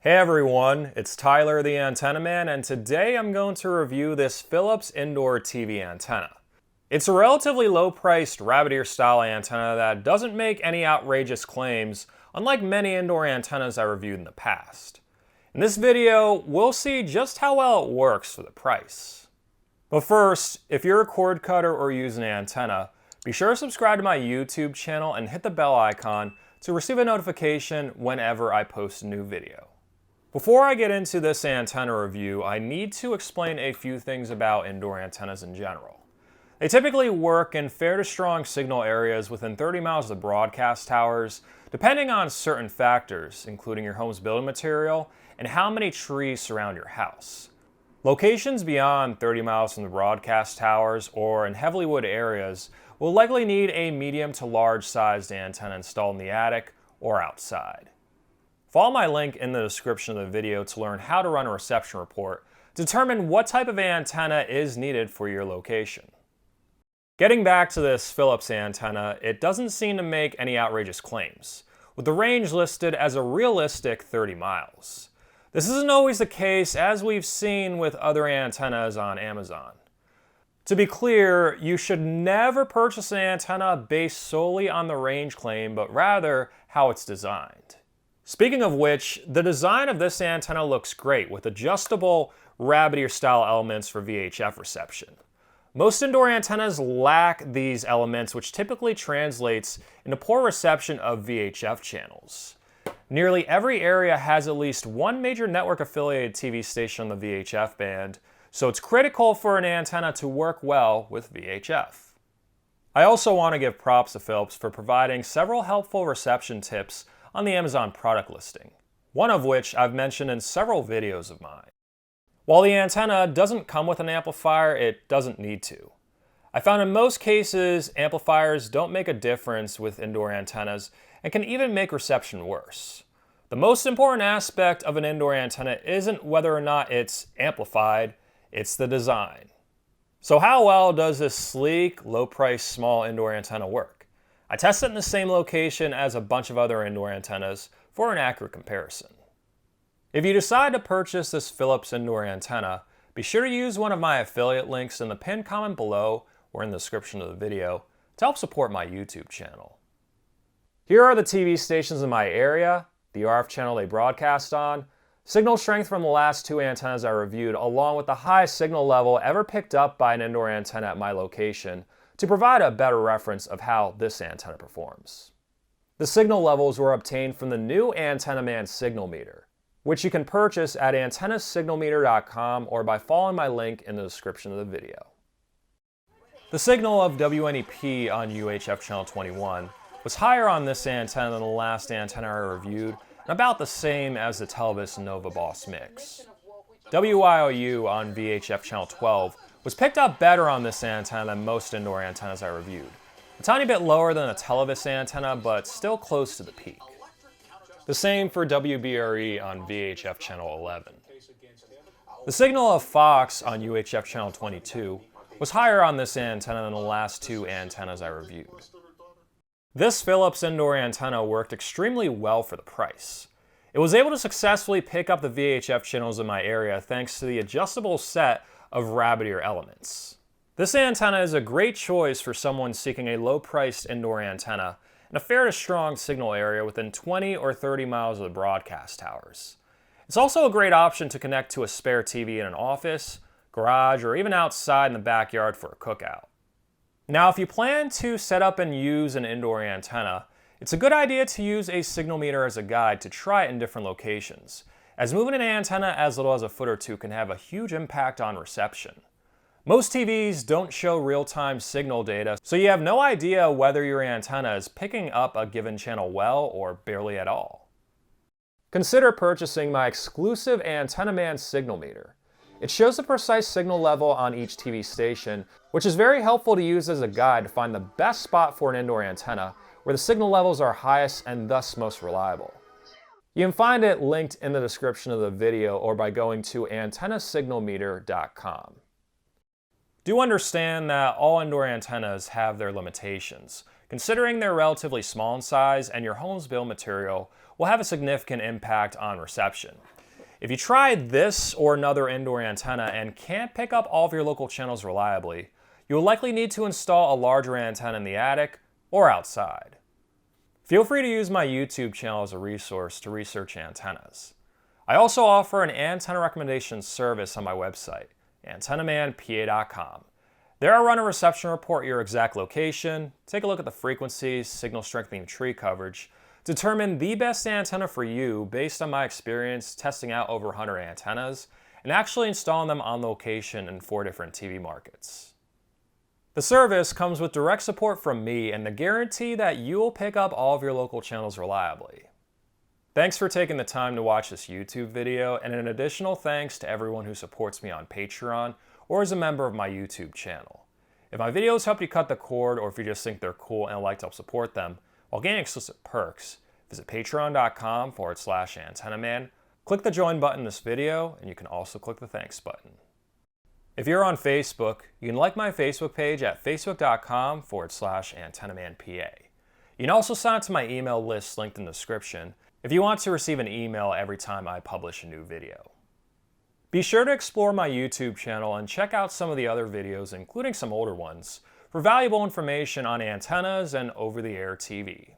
Hey everyone, it's Tyler the Antenna Man, and today I'm going to review this Philips indoor TV antenna. It's a relatively low-priced rabbit ear style antenna that doesn't make any outrageous claims, unlike many indoor antennas I reviewed in the past. In this video, we'll see just how well it works for the price. But first, if you're a cord cutter or use an antenna, be sure to subscribe to my YouTube channel and hit the bell icon to receive a notification whenever I post a new video. Before I get into this antenna review, I need to explain a few things about indoor antennas in general. They typically work in fair to strong signal areas within 30 miles of the broadcast towers, depending on certain factors, including your home's building material and how many trees surround your house. Locations beyond 30 miles from the broadcast towers or in heavily wooded areas will likely need a medium to large sized antenna installed in the attic or outside. Follow my link in the description of the video to learn how to run a reception report, determine what type of antenna is needed for your location. Getting back to this Philips antenna, it doesn't seem to make any outrageous claims, with the range listed as a realistic 30 miles. This isn't always the case, as we've seen with other antennas on Amazon. To be clear, you should never purchase an antenna based solely on the range claim, but rather how it's designed. Speaking of which, the design of this antenna looks great with adjustable rabbit ear style elements for VHF reception. Most indoor antennas lack these elements, which typically translates into poor reception of VHF channels. Nearly every area has at least one major network affiliated TV station on the VHF band, so it's critical for an antenna to work well with VHF. I also want to give props to Philips for providing several helpful reception tips on the Amazon product listing, one of which I've mentioned in several videos of mine. While the antenna doesn't come with an amplifier, it doesn't need to. I found in most cases, amplifiers don't make a difference with indoor antennas and can even make reception worse. The most important aspect of an indoor antenna isn't whether or not it's amplified, it's the design. So how well does this sleek, low-priced, small indoor antenna work? I tested it in the same location as a bunch of other indoor antennas for an accurate comparison. If you decide to purchase this Philips indoor antenna, be sure to use one of my affiliate links in the pinned comment below or in the description of the video to help support my YouTube channel. Here are the TV stations in my area, the RF channel they broadcast on, signal strength from the last two antennas I reviewed, along with the highest signal level ever picked up by an indoor antenna at my location, to provide a better reference of how this antenna performs. The signal levels were obtained from the new Antenna Man signal meter, which you can purchase at antennasignalmeter.com or by following my link in the description of the video. The signal of WNEP on UHF channel 21 was higher on this antenna than the last antenna I reviewed, and about the same as the Televis Nova Boss mix. WIOU on VHF channel 12 was picked up better on this antenna than most indoor antennas I reviewed. A tiny bit lower than a Televis antenna, but still close to the peak. The same for WBRE on VHF channel 11. The signal of Fox on UHF channel 22 was higher on this antenna than the last two antennas I reviewed. This Philips indoor antenna worked extremely well for the price. It was able to successfully pick up the VHF channels in my area thanks to the adjustable set of rabbit ear elements. This antenna is a great choice for someone seeking a low-priced indoor antenna in a fair to strong signal area within 20 or 30 miles of the broadcast towers. It's also a great option to connect to a spare TV in an office, garage, or even outside in the backyard for a cookout. Now, if you plan to set up and use an indoor antenna, it's a good idea to use a signal meter as a guide to try it in different locations, as moving an antenna as little as a foot or two can have a huge impact on reception. Most TVs don't show real-time signal data, so you have no idea whether your antenna is picking up a given channel well or barely at all. Consider purchasing my exclusive Antenna Man signal meter. It shows the precise signal level on each TV station, which is very helpful to use as a guide to find the best spot for an indoor antenna where the signal levels are highest and thus most reliable. You can find it linked in the description of the video or by going to antennasignalmeter.com. Do understand that all indoor antennas have their limitations, considering they're relatively small in size and your home's build material will have a significant impact on reception. If you try this or another indoor antenna and can't pick up all of your local channels reliably, you will likely need to install a larger antenna in the attic or outside. Feel free to use my YouTube channel as a resource to research antennas. I also offer an antenna recommendation service on my website, antennamanpa.com. There I run a reception report your exact location, take a look at the frequencies, signal strengthening tree coverage, determine the best antenna for you based on my experience testing out over 100 antennas, and actually installing them on location in 4 different TV markets. The service comes with direct support from me and the guarantee that you will pick up all of your local channels reliably. Thanks for taking the time to watch this YouTube video, and an additional thanks to everyone who supports me on Patreon or is a member of my YouTube channel. If my videos help you cut the cord, or if you just think they're cool and would like to help support them, while gaining exclusive perks, visit patreon.com/antennaman, click the join button in this video, and you can also click the thanks button. If you're on Facebook, you can like my Facebook page at facebook.com/antennamanpa. You can also sign up to my email list linked in the description if you want to receive an email every time I publish a new video. Be sure to explore my YouTube channel and check out some of the other videos, including some older ones, for valuable information on antennas and over-the-air TV.